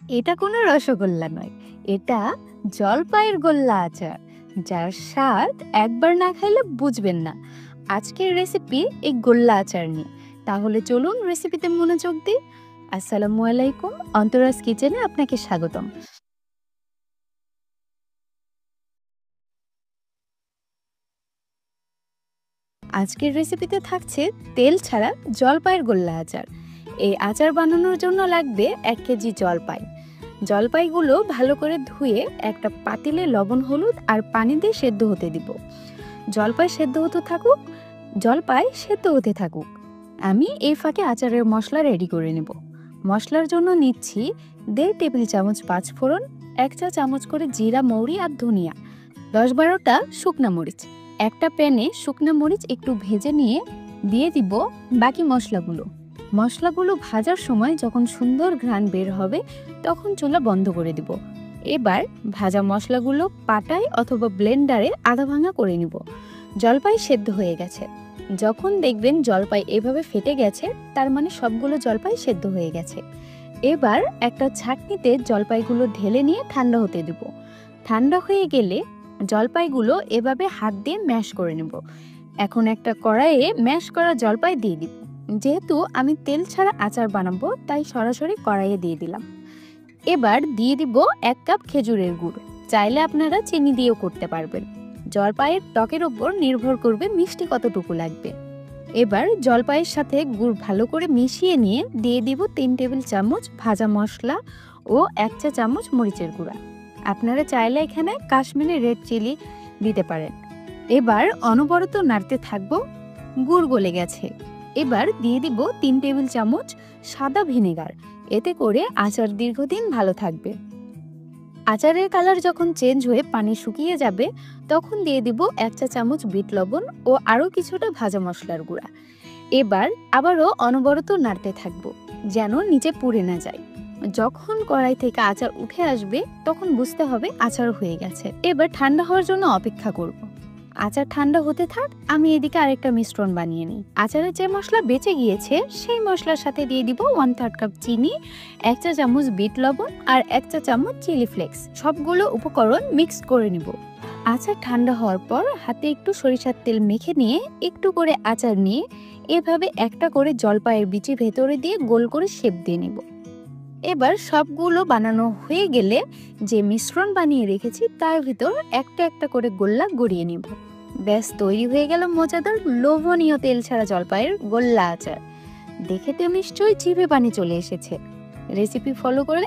এটা কোনো রসগোল্লা নয়, এটা জলপাইয়ের গোল্লা আচার, যার স্বাদ একবার না খাইলে বুঝবেন না। আজকের রেসিপি এই গোল্লা আচার নিয়ে। তাহলে চলুন রেসিপিতে মনোযোগ দিই। আসসালামু আলাইকুম, অন্তরাজ কিচেনে আপনাকে স্বাগতম। আজকের রেসিপিতে থাকছে তেল ছাড়া জলপাইয়ের গোল্লা আচার। এই আচার বানানোর জন্য লাগবে 1 কেজি জলপাই। জলপাইগুলো ভালো করে ধুয়ে একটা পাতিলে লবণ, হলুদ আর পানি দিয়ে সেদ্ধ হতে দিব। জলপাই সেদ্ধ হতে থাকুক, জলপাই সেদ্ধ হতে থাকুক। আমি এই ফাঁকে আচারের মশলা রেডি করে নেব। মশলার জন্য নিচ্ছি 1.5 টেবিল চামচ পাঁচফোড়ন, 1 চা চামচ করে জিরা, মৌরি আর ধনিয়া, 10-12টা শুকনা মরিচ। একটা প্যানে শুকনা মরিচ একটু ভেজে নিয়ে দিয়ে দিব বাকি মশলাগুলো। মশলাগুলো ভাজার সময় যখন সুন্দর ঘ্রাণ বের হবে তখন চুলা বন্ধ করে দিব। এবার ভাজা মশলাগুলো পাটায় অথবা ব্লেন্ডারে আধা ভাঙা করে নিব। জলপাই সেদ্ধ হয়ে গেছে। যখন দেখবেন জলপাই এভাবে ফেটে গেছে, তার মানে সবগুলো জলপাই সেদ্ধ হয়ে গেছে। এবার একটা ছাঁকনিতে জলপাইগুলো ঢেলে নিয়ে ঠান্ডা হতে দেব। ঠান্ডা হয়ে গেলে জলপাইগুলো এভাবে হাত দিয়ে ম্যাশ করে নেব। এখন একটা কড়াইয়ে ম্যাশ করা জলপাই দিয়ে দিব। যেহেতু আমি তেল ছাড়া আচার বানাবো, তাই সরাসরি কড়াইয়ে দিয়ে দিলাম। এবার দিয়ে দিব 1 কাপ খেজুরের গুড়। চাইলে আপনারা চিনি দিয়েও করতে পারবেন। জলপাইয়ের টকের উপর নির্ভর করবে মিষ্টি কতটুকু লাগবে। এবার জলপাইয়ের সাথে গুড় ভালো করে মিশিয়ে নিয়ে দিয়ে দিব 3 টেবিল চামচ ভাজা মশলা ও 1 চা চামচ মরিচের গুঁড়া। আপনারা চাইলে এখানে কাশ্মীরি রেড চিলি দিতে পারেন। এবার অনবরত নাড়তে থাকবো। গুড় গলে গেছে। এবার দিয়ে দিব 3 টেবিল চামচ সাদা ভিনেগার। এতে করে আচার দীর্ঘদিন ভালো থাকবে। আচারের কালার যখন চেঞ্জ হয়ে পানি শুকিয়ে যাবে, তখন দিয়ে দিব 1 চা চামচ বিট লবণ ও আরও কিছুটা ভাজা মশলার গুঁড়া। এবার আবারও অনবরত নাড়তে থাকবো, যেন নিচে পুড়ে না যায়। যখন কড়াই থেকে আচার উঠে আসবে তখন বুঝতে হবে আচার হয়ে গেছে। এবার ঠান্ডা হওয়ার জন্য অপেক্ষা করব। আচার ঠান্ডা হতে থাক, আমি এদিকে আরেকটা মিশ্রণ বানিয়ে নিই। আচারের যে মশলা বেঁচে গিয়েছে সেই মশলার সাথে দিয়ে দিব 1/3 কাপ চিনি, 1 চা চামচ বিট লবণ আর 1 চা চামচ চিলি ফ্লেক্স। সবগুলো উপকরণ মিক্স করে নিব। আচার ঠান্ডা হওয়ার পর হাতে একটু সরিষার তেল মেখে নিয়ে একটু করে আচার নিয়ে এভাবে একটা করে জলপাইয়ের বিচি ভেতরে দিয়ে গোল করে শেপ দিয়ে নিব। এবার সবগুলো বানানো হয়ে গেলে যে মিশ্রণ বানিয়ে রেখেছি তার ভিতর একটা একটা করে গোল্লা গড়িয়ে নিব। ব্যাস তৈরি হয়ে গেল মজাদার লোভনীয় তেল ছাড়া জলপাইয়ের গোল্লা আচার। দেখে তো নিশ্চয়ই জিভে পানি চলে এসেছে। রেসিপি ফলো করে